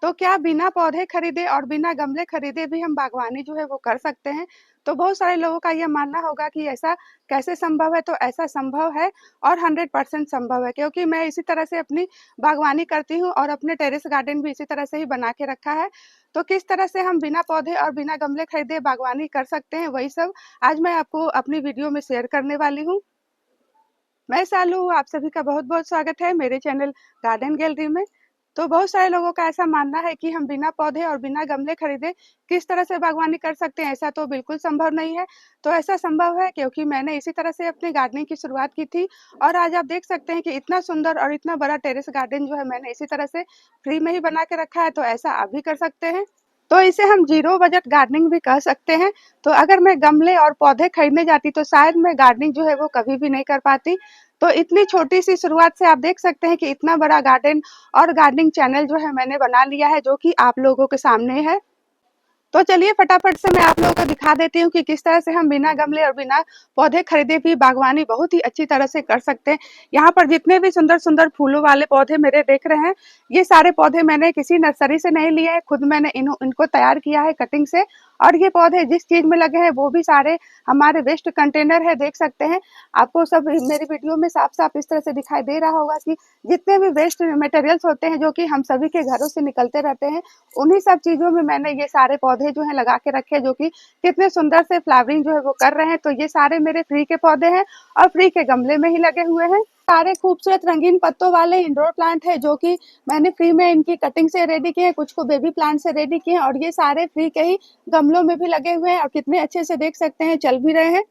तो क्या बिना पौधे खरीदे और बिना गमले खरीदे भी हम बागवानी जो है वो कर सकते हैं? तो बहुत सारे लोगों का ये मानना होगा कि ऐसा कैसे संभव है? तो ऐसा संभव है और 100% संभव है, क्योंकि मैं इसी तरह से अपनी बागवानी करती हूँ और अपने टेरेस गार्डन भी इसी तरह से ही बना के रखा है। तो किस तरह से हम बिना पौधे और बिना गमले खरीदे बागवानी कर सकते हैं, वही सब आज मैं आपको अपनी वीडियो में शेयर करने वाली हूँ। मैं शालू हूँ, आप सभी का बहुत-बहुत स्वागत है मेरे चैनल गार्डन गैलरी में। तो बहुत सारे लोगों का ऐसा मानना है कि हम बिना पौधे और बिना गमले खरीदे किस तरह से बागवानी कर सकते हैं, ऐसा तो बिल्कुल संभव नहीं है। तो ऐसा संभव है क्योंकि मैंने इसी तरह से अपनी गार्डनिंग की शुरुआत की थी और आज आप देख सकते हैं कि इतना सुंदर और इतना बड़ा टेरेस गार्डन जो है मैंने इसी तरह से फ्री में ही बना के रखा है, तो ऐसा आप भी कर सकते हैं। तो इसे हम ज़ीरो बजट गार्डनिंग भी कह सकते हैं। तो अगर मैं गमले और पौधे खरीदने जाती तो शायद मैं गार्डनिंग जो है वो कभी भी नहीं कर पाती। तो इतनी छोटी-सी शुरुआत से आप देख सकते हैं कि इतना बड़ा गार्डन और गार्डनिंग चैनल जो है मैंने बना लिया है, जो कि आप लोगों के सामने है। तो चलिए फटाफट से मैं आप लोगों को दिखा देती हूँ कि किस तरह से हम बिना गमले और बिना पौधे खरीदे भी बागवानी बहुत ही अच्छी तरह से कर सकते हैं। यहाँ पर जितने भी सुंदर-सुंदर फूलों वाले पौधे मेरे देख रहे हैं, ये सारे पौधे मैंने किसी नर्सरी से नहीं लिए हैं, खुद मैंने इनको तैयार किया है कटिंग से। और ये पौधे जिस चीज़ में लगे हैं वो भी सारे हमारे वेस्ट कंटेनर है, देख सकते हैं। आपको सब मेरी वीडियो में साफ-साफ इस तरह से दिखाई दे रहा होगा कि जितने भी वेस्ट मटेरियल्स होते हैं जो कि हम सभी के घरों से निकलते रहते हैं, उन्हीं सब चीज़ों में मैंने ये सारे पौधे जो हैं लगा के रखे हैं, जो कि कितने सुंदर से फ्लावरिंग जो है वो कर रहे हैं। तो ये सारे मेरे फ्री के पौधे हैं और फ्री के गमले में ही लगे हुए हैं। सारे खूबसूरत रंगीन पत्तों वाले इंडोर प्लांट है, जो कि मैंने फ्री में इनकी कटिंग से रेडी किए हैं, कुछ को बेबी प्लांट से रेडी किए हैं और ये सारे फ्री के ही गमलों में भी लगे हुए हैं और कितने अच्छे से देख सकते हैं चल भी रहे हैं।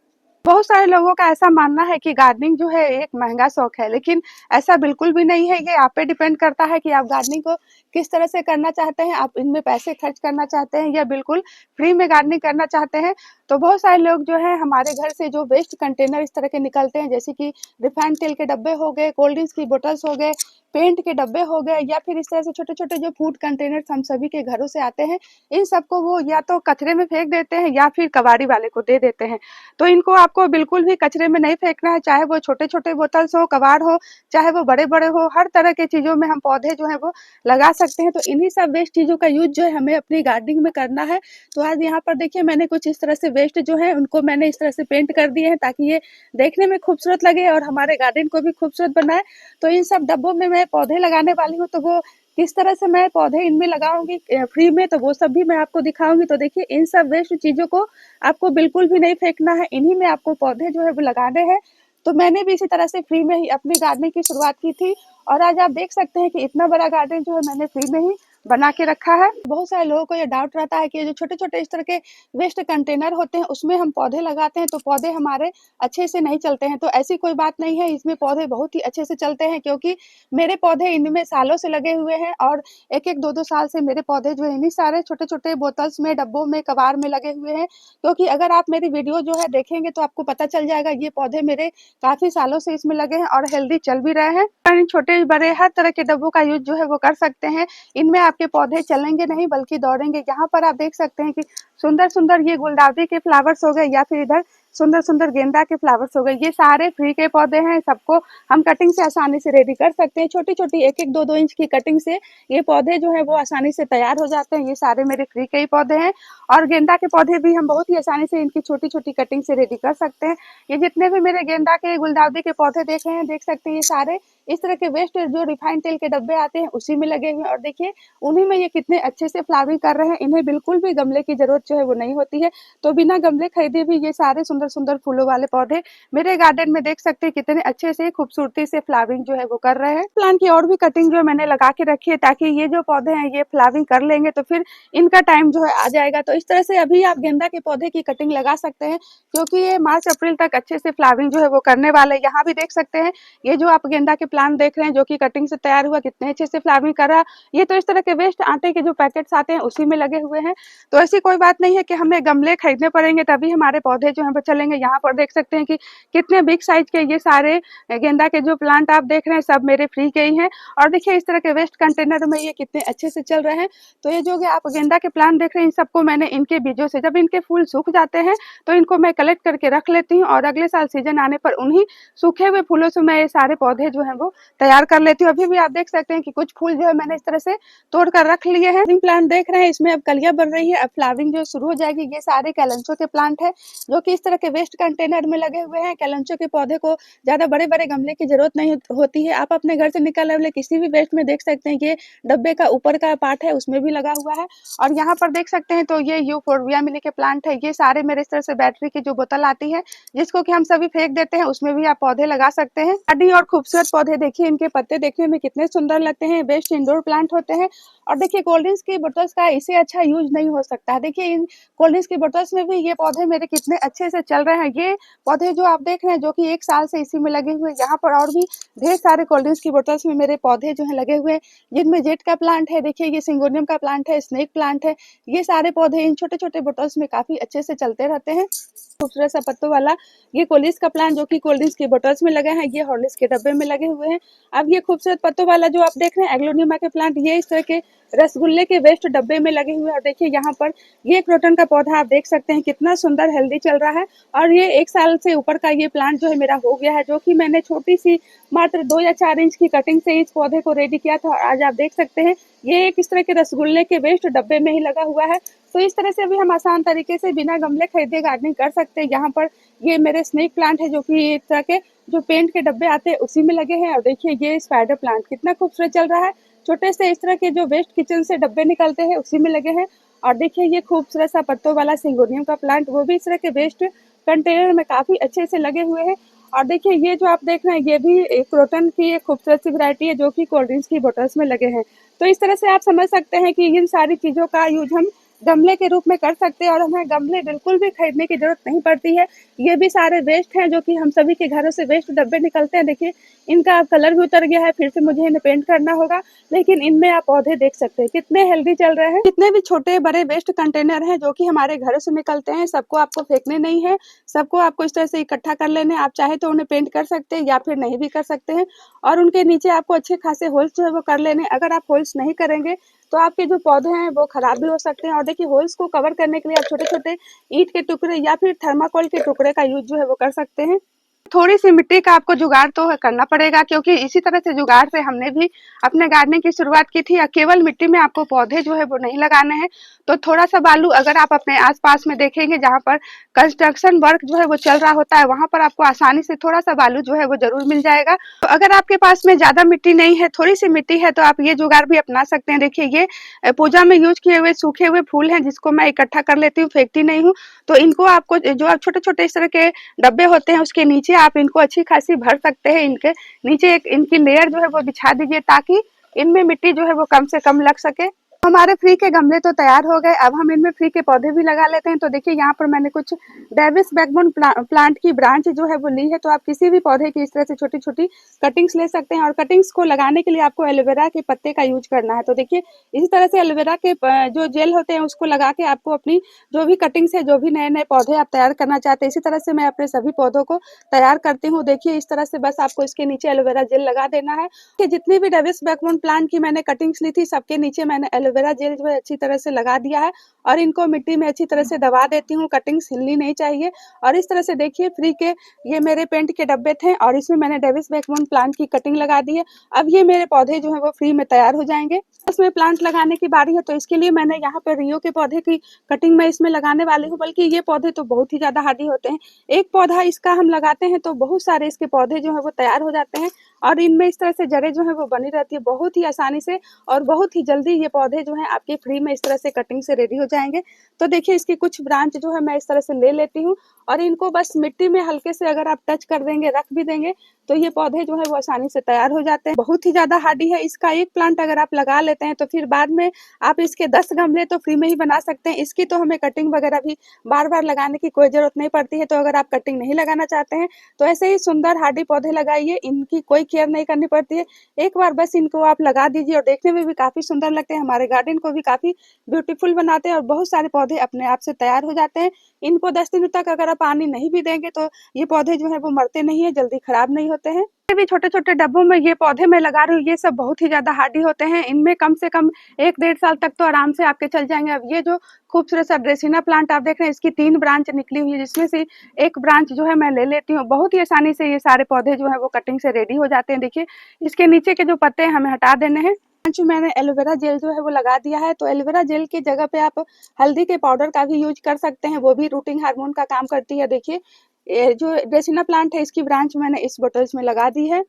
बहुत सारे लोगों का ऐसा मानना है कि गार्डनिंग जो है एक महंगा शौक है, लेकिन ऐसा बिल्कुल भी नहीं है। ये आप पे डिपेंड करता है कि आप गार्डनिंग को किस तरह से करना चाहते हैं, आप इनमें पैसे खर्च करना चाहते हैं या बिल्कुल फ्री में गार्डनिंग करना चाहते हैं। तो बहुत सारे लोग जो है हमारे घर से जो वेस्ट कंटेनर इस तरह के निकलते हैं, जैसे कि रिफाइंड तेल के डब्बे हो गए, कोल्ड ड्रिंक्स की बोतल्स हो गए, पेंट के डब्बे हो गए या फिर इस तरह से छोटे-छोटे जो फूड कंटेनर्स हम सभी के घरों से आते हैं, इन सबको वो या तो कचरे में फेंक देते हैं या फिर कबाड़ी वाले को दे देते हैं। तो इनको आपको बिल्कुल भी कचरे में नहीं फेंकना है, चाहे वो छोटे-छोटे बोतल्स हो, कबाड़ हो, चाहे वो बड़े-बड़े हो, हर तरह की चीज़ों में हम पौधे जो हैं वो लगा सकते हैं। तो इन्हीं सब वेस्ट चीज़ों का यूज़ जो है हमें अपनी गार्डनिंग में करना है। तो आज यहाँ पर देखिए मैंने कुछ इस तरह से वेस्ट जो है उनको मैंने इस तरह से पेंट कर दिए हैं, ताकि ये देखने में खूबसूरत लगे और हमारे गार्डन को भी खूबसूरत बनाए। तो इन सब डब्बों में मैं पौधे लगाने वाली हूँ, तो वो किस तरह से मैं पौधे इनमें लगाऊँगी फ्री में, तो वो सब भी मैं आपको दिखाऊँगी। तो देखिए इन सब वेस्ट चीज़ों को आपको बिल्कुल भी नहीं फेंकना है, इन्हीं में आपको पौधे जो है वो लगाने हैं। तो मैंने भी इसी तरह से फ्री में ही अपनी गार्डनिंग की शुरुआत की थी और आज आप देख सकते हैं कि इतना बड़ा गार्डन जो है मैंने फ्री में ही बना के रखा है। बहुत सारे लोगों को ये डाउट रहता है कि ये जो छोटे-छोटे इस तरह के वेस्ट कंटेनर होते हैं, उसमें हम पौधे लगाते हैं, तो पौधे हमारे अच्छे से नहीं चलते हैं। तो ऐसी कोई बात नहीं है, इसमें पौधे बहुत ही अच्छे से चलते हैं, क्योंकि मेरे पौधे इनमें सालों से लगे हुए हैं और 1-1, 2-2 साल से मेरे पौधे जो है इन्हीं सारे छोटे-छोटे बोतल्स में, डब्बों में, कबाड़ में लगे हुए हैं। क्योंकि अगर आप मेरी वीडियो जो है देखेंगे तो आपको पता चल जाएगा, ये पौधे मेरे काफ़ी सालों से इसमें लगे हैं और हेल्दी चल भी रहे हैं। इन छोटे-बड़े हर तरह के डब्बों का यूज़ जो है वो कर सकते हैं। इनमें आपके पौधे चलेंगे नहीं बल्कि दौड़ेंगे। यहाँ पर आप देख सकते हैं कि सुंदर-सुंदर ये गुलदाउदी के फ्लावर्स हो गए या फिर इधर सुंदर-सुंदर गेंदा के फ्लावर्स हो गए। ये सारे फ्री के पौधे हैं, सबको हम कटिंग से आसानी से रेडी कर सकते हैं। छोटी-छोटी 1-1, 2-2 इंच की कटिंग से ये पौधे जो हैं वो आसानी से तैयार हो जाते हैं। ये सारे मेरे फ्री के ही पौधे हैं और गेंदा के पौधे भी हम बहुत ही आसानी से इनकी छोटी-छोटी कटिंग से रेडी कर सकते हैं। ये जितने भी मेरे गेंदा के, गुलदाउदी के पौधे देख रहे हैं, देख सकते हैं ये सारे इस तरह के वेस्ट जो रिफाइंड तेल के डब्बे आते हैं उसी में लगे हुए हैं और देखिए उन्हीं में ये कितने अच्छे से फ्लावरिंग कर रहे हैं। इन्हें बिल्कुल भी गमले की ज़रूरत जो है वो नहीं होती है। तो बिना गमले खरीदे भी ये सारे सुंदर-सुंदर फूलों वाले पौधे मेरे गार्डन में देख सकते हैं कितने अच्छे से खूबसूरती से फ्लावरिंग जो है वो कर रहे हैं। प्लांट की और भी कटिंग जो मैंने लगा के रखी है, ताकि ये जो पौधे हैं ये फ्लावरिंग कर लेंगे तो फिर इनका टाइम जो है आ जाएगा। तो इस तरह से अभी आप गेंदा के पौधे की कटिंग लगा सकते हैं, क्योंकि ये मार्च अप्रैल तक अच्छे से फ्लावरिंग जो है वो करने वाले हैं। यहाँ भी देख सकते हैं ये जो आप गेंदा के प्लांट देख रहे हैं जो कि कटिंग से तैयार हुआ, कितने अच्छे से फ्लावरिंग कर रहा है। ये तो इस तरह के वेस्ट आटे के जो पैकेट्स आते हैं उसी में लगे हुए हैं। तो ऐसी कोई बात नहीं है कि हमें गमले खरीदने पड़ेंगे तभी हमारे पौधे जो हैं वो चलेंगे। यहाँ पर देख सकते हैं कि कितने बिग साइज के ये सारे गेंदा के जो प्लांट आप देख रहे हैं सब मेरे फ्री के ही हैं और देखिए इस तरह के वेस्ट कंटेनर में ये कितने अच्छे से चल रहे हैं। तो ये जो आप गेंदा के प्लांट देख रहे हैं इन सबको मैंने इनके बीजों से, जब इनके फूल सूख जाते हैं तो इनको मैं कलेक्ट करके रख लेती हूँ और अगले साल सीजन आने पर उन्हीं सूखे हुए फूलों से मैं ये सारे पौधे जो हैं वो तैयार कर लेती हूँ। अभी भी आप देख सकते हैं कि कुछ फूल जो है मैंने इस तरह से तोड़ कर रख लिए हैं। प्लांट देख रहे हैं, इसमें अब कलियाँ बन रही है, अब फ्लावरिंग जो शुरू हो जाएगी। ये सारे कैलेंचो के प्लांट है जो कि इस तरह के वेस्ट कंटेनर में लगे हुए हैं। कैलेंचो के पौधे को ज़्यादा बड़े-बड़े गमले की ज़रूरत नहीं होती है। आप अपने घर से निकलने वाले किसी भी वेस्ट में देख सकते हैं, ये डब्बे का ऊपर का पार्ट है उसमें भी लगा हुआ है। और यहाँ पर देख सकते हैं तो ये यूफोर्बिया मिली के प्लांट है। ये सारे मेरे इस तरह से बैटरी की जो बोतल आती है जिसको कि हम सभी फेंक देते हैं, उसमें भी आप पौधे लगा सकते हैं। बड़ी और खूबसूरत पौधे देखिए, इनके पत्ते देखने में कितने सुंदर लगते हैं। बेस्ट इंडोर प्लांट होते हैं। और देखिए कोल्ड ड्रिंक्स की बोतल्स का इससे अच्छा यूज नहीं हो सकता है। देखिए इन कोल्ड ड्रिंक्स की बोतल्स में भी ये पौधे मेरे कितने अच्छे से चल रहे हैं। ये पौधे जो आप देख रहे हैं जो कि 1 साल से इसी में लगे हुए हैं। यहाँ पर और भी ढेर सारे कोल्ड ड्रिंक्स की बोतल्स में मेरे पौधे जो हैं लगे हुए हैं, जिनमें जेट का प्लांट है, देखिए ये सिंगोनियम का प्लांट है, स्नेक प्लांट है। ये सारे पौधे इन छोटे-छोटे बोतल्स में काफ़ी अच्छे से चलते रहते हैं। खूबसूरत सा पत्तों वाला ये कोलिस का प्लांट जो कि कोल्ड ड्रिंक्स की बोतल्स में लगे हैं, ये हॉर्लिक्स के डब्बे में लगे हुए हैं। अब ये खूबसूरत पत्तों वाला जो आप देख रहे हैं एग्लोनिमा के प्लांट, ये इस तरह के रसगुल्ले के वेस्ट डब्बे में लगे हुए हैं। और देखिए यहाँ पर ये क्रोटन का पौधा आप देख सकते हैं कितना सुंदर हेल्दी चल रहा है। और ये 1 साल से ऊपर का ये प्लांट जो है मेरा हो गया है, जो कि मैंने छोटी सी मात्र 2 या 4 इंच की कटिंग से इस पौधे को रेडी किया था। और आज आप देख सकते हैं ये एक इस तरह के रसगुल्ले के वेस्ट डब्बे में ही लगा हुआ है। तो इस तरह से भी हम आसान तरीके से बिना गमले खरीदे गार्डनिंग कर सकते हैं। यहाँ पर ये मेरे स्नेक प्लांट है जो कि इस तरह के जो पेंट के डब्बे आते हैं उसी में लगे हैं। और देखिए ये स्पाइडर प्लांट कितना खूबसूरत चल रहा है। छोटे से इस तरह के जो वेस्ट किचन से डब्बे निकलते हैं उसी में लगे हैं। और देखिए ये खूबसूरत सा पत्तों वाला सिंगोनियम का प्लांट, वो भी इस तरह के वेस्ट कंटेनर में काफी अच्छे से लगे हुए हैं। और देखिए ये जो आप देख रहे हैं ये भी एक क्रोटन की एक खूबसूरत सी वैरायटी है जो कि कोल्ड ड्रिंक्स की बोतल्स में लगे हैं। तो इस तरह से आप समझ सकते हैं कि इन सारी चीज़ों का यूज हम गमले के रूप में कर सकते हैं और हमें गमले बिल्कुल भी खरीदने की ज़रूरत नहीं पड़ती है। ये भी सारे वेस्ट हैं जो कि हम सभी के घरों से वेस्ट डब्बे निकलते हैं। देखिए इनका कलर भी उतर गया है, फिर से मुझे इन्हें पेंट करना होगा, लेकिन इनमें आप पौधे देख सकते हैं कितने हेल्दी चल रहे हैं। जितने भी छोटे बड़े वेस्ट कंटेनर हैं जो कि हमारे घरों से निकलते हैं, सबको आपको फेंकने नहीं है, सबको आपको इस तरह से इकट्ठा कर लेने। आप चाहे तो उन्हें पेंट कर सकते हैं या फिर नहीं भी कर सकते हैं। और उनके नीचे आपको अच्छे खासे होल्स जो है वो कर लेने। अगर आप होल्स नहीं करेंगे तो आपके जो पौधे हैं वो खराब भी हो सकते हैं। और देखिए होल्स को कवर करने के लिए आप छोटे-छोटे ईंट के टुकड़े या फिर थर्माकोल के टुकड़े का यूज़ जो है वो कर सकते हैं। थोड़ी-सी मिट्टी का आपको जुगाड़ तो करना पड़ेगा, क्योंकि इसी तरह से जुगाड़ से हमने भी अपने गार्डनिंग की शुरुआत की थी। केवल मिट्टी में आपको पौधे जो है वो नहीं लगाने हैं। तो थोड़ा-सा बालू अगर आप अपने आस-पास में देखेंगे जहाँ पर कंस्ट्रक्शन वर्क जो है वो चल रहा होता है, वहाँ पर आपको आसानी से थोड़ा-सा बालू जो है वो ज़रूर मिल जाएगा। तो अगर आपके पास में ज़्यादा मिट्टी नहीं है, थोड़ी-सी मिट्टी है, तो आप ये जुगाड़ भी अपना सकते हैं। देखिए ये पूजा में यूज़ किए हुए सूखे हुए फूल हैं जिसको मैं इकट्ठा कर लेती हूँ, फेंकती नहीं हूँ। तो इनको आपको जो आप छोटे-छोटे इस तरह के डब्बे होते हैं उसके नीचे आप इनको अच्छी खासी भर सकते हैं। इनके नीचे एक इनकी लेयर जो है वो बिछा दीजिए ताकि इनमें मिट्टी जो है वो कम से कम लग सके। हमारे फ्री के गमले तो तैयार हो गए, अब हम इनमें फ्री के पौधे भी लगा लेते हैं। तो देखिए यहाँ पर मैंने कुछ डेविस बैकबोन प्लांट की ब्रांच जो है वो ली है। तो आप किसी भी पौधे की इस तरह से छोटी-छोटी कटिंग्स ले सकते हैं। और कटिंग्स को लगाने के लिए आपको एलोवेरा के पत्ते का यूज करना है। तो देखिए इसी तरह से एलोवेरा के जो जेल होते हैं उसको लगा के आपको अपनी जो भी कटिंग्स है, जो भी नए-नए पौधे आप तैयार करना चाहते हैं, इसी तरह से मैं अपने सभी पौधों को तैयार करती हूँ। देखिए इस तरह से बस आपको इसके नीचे एलोवेरा जेल लगा देना है। कि जितनी भी डेविस बैकबोन प्लांट की मैंने कटिंग्स ली थी, सबके नीचे मैंने एलोवेरा जेल जो है अच्छी तरह से लगा दिया है। और इनको मिट्टी में अच्छी तरह से दबा देती हूँ, कटिंग्स हिलनी नहीं चाहिए। और इस तरह से देखिए फ्री के ये मेरे पेंट के डब्बे थे और इसमें मैंने डेविस बैकबोन प्लांट की कटिंग लगा दी है। अब ये मेरे पौधे जो है वो फ्री में तैयार हो जाएंगे। इसमें प्लांट लगाने की बारी है, तो इसके लिए मैंने यहाँ पे रियो के पौधे की कटिंग मैं इसमें लगाने वाली हूँ। बल्कि ये पौधे तो बहुत ही ज्यादा हार्डी होते हैं। एक पौधा इसका हम लगाते हैं तो बहुत सारे इसके पौधे जो है वो तैयार हो जाते हैं। और इनमें इस तरह से जड़ें जो है वो बनी रहती है बहुत ही आसानी से। और बहुत ही जल्दी ये पौधे जो हैं आपके फ्री में इस तरह से कटिंग से रेडी हो जाएंगे। तो देखिए इसकी कुछ ब्रांच जो है मैं इस तरह से ले लेती हूँ और इनको बस मिट्टी में हल्के से अगर आप टच कर देंगे, रख भी देंगे, तो ये पौधे जो है वो आसानी से तैयार हो जाते हैं। बहुत ही ज्यादा हार्डी है। इसका एक प्लांट अगर आप लगा लेते हैं तो फिर बाद में आप इसके 10 गमले तो फ्री में ही बना सकते हैं। इसकी तो हमें कटिंग वगैरह भी बार बार लगाने की कोई जरूरत नहीं पड़ती है। तो अगर आप कटिंग नहीं लगाना चाहते हैं तो ऐसे ही सुंदर हार्डी पौधे लगाइए, इनकी कोई केयर नहीं करनी पड़ती है। एक बार बस इनको आप लगा दीजिए और देखने में भी काफी सुंदर लगते हैं, हमारे गार्डन को भी काफी ब्यूटीफुल बनाते हैं और बहुत सारे पौधे अपने आप से तैयार हो जाते हैं। इनको 10 दिनों तक अगर आप पानी नहीं भी देंगे तो ये पौधे जो है वो मरते नहीं है, जल्दी खराब नहीं होते हैं। ये भी छोटे-छोटे डब्बों में ये पौधे मैं लगा रही हूँ, ये सब बहुत ही ज़्यादा हार्डी होते हैं। इनमें कम से कम 1 डेढ़ साल तक तो आराम से आपके चल जाएँगे। अब ये जो खूबसूरत सा ड्रेसिना प्लांट आप देख रहे हैं, इसकी 3 ब्रांच निकली हुई है, जिसमें से 1 ब्रांच जो है मैं ले लेती हूँ। बहुत ही आसानी से ये सारे पौधे जो हैं वो कटिंग से रेडी हो जाते हैं। देखिए, इसके नीचे के जो पत्ते हैं हमें हटा देने हैं। जो मैंने एलोवेरा जेल जो है वो लगा दिया है, तो एलोवेरा जेल की जगह पे आप हल्दी के पाउडर का भी यूज़ कर सकते हैं, वो भी रूटिंग हार्मोन का काम करती है। देखिए, ये जो ड्रेसिना प्लांट है, इसकी ब्रांच मैंने इस बॉटल्स में लगा दी है।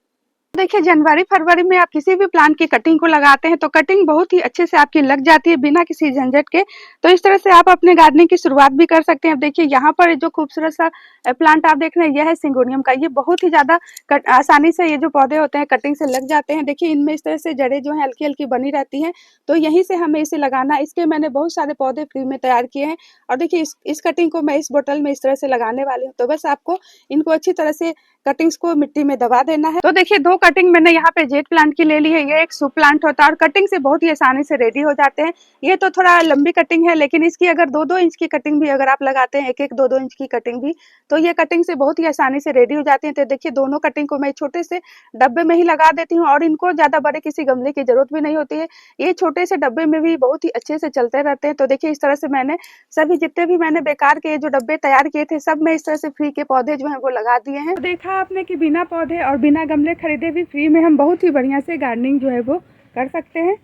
देखिए, जनवरी-फरवरी में आप किसी भी प्लांट की कटिंग को लगाते हैं, तो कटिंग बहुत ही अच्छे से आपकी लग जाती है बिना किसी झंझट के। तो इस तरह से आप अपने गार्डनिंग की शुरुआत भी कर सकते हैं। अब देखिए, यहाँ पर जो खूबसूरत सा प्लांट आप देख रहे हैं, यह है सिंगोनियम का। ये बहुत ही ज़्यादा आसानी से ये जो पौधे होते हैं, कटिंग से लग जाते हैं। देखिए, इनमें इस तरह से जड़ें जो हैं हल्की-हल्की बनी रहती हैं, तो यहीं से हमें इसे लगाना है। इसके मैंने बहुत सारे पौधे फ्री में तैयार किए हैं और देखिए, इस कटिंग को मैं इस बोतल में इस तरह से लगाने वाली हूँ। तो बस आपको इनको अच्छी तरह से कटिंग्स को मिट्टी में दबा देना है। तो देखिए, 2 कटिंग मैंने यहाँ पे जेट प्लांट की ले ली है। ये एक शुभ प्लांट होता है और कटिंग से बहुत ही आसानी से रेडी हो जाते हैं। ये तो थोड़ा लंबी कटिंग है, लेकिन इसकी अगर 2-2 इंच की कटिंग भी अगर आप लगाते हैं, 1-1 2-2 इंच की कटिंग भी, तो ये कटिंग से बहुत ही आसानी से रेडी हो जाती है। तो देखिए, दोनों कटिंग को मैं छोटे से डब्बे में ही लगा देती हूँ और इनको ज़्यादा बड़े किसी गमले की ज़रूरत भी नहीं होती है। ये छोटे से डब्बे में भी बहुत ही अच्छे से चलते रहते हैं। तो देखिए, इस तरह से मैंने सभी जितने भी मैंने बेकार के जो डब्बे तैयार किए थे, सब मैं इस तरह से फ्री के पौधे जो हैं वो लगा दिए हैं। तो देखा आपने कि बिना पौधे और बिना गमले खरीदे भी फ्री में हम बहुत ही बढ़िया से गार्डनिंग जो है वो कर सकते हैं।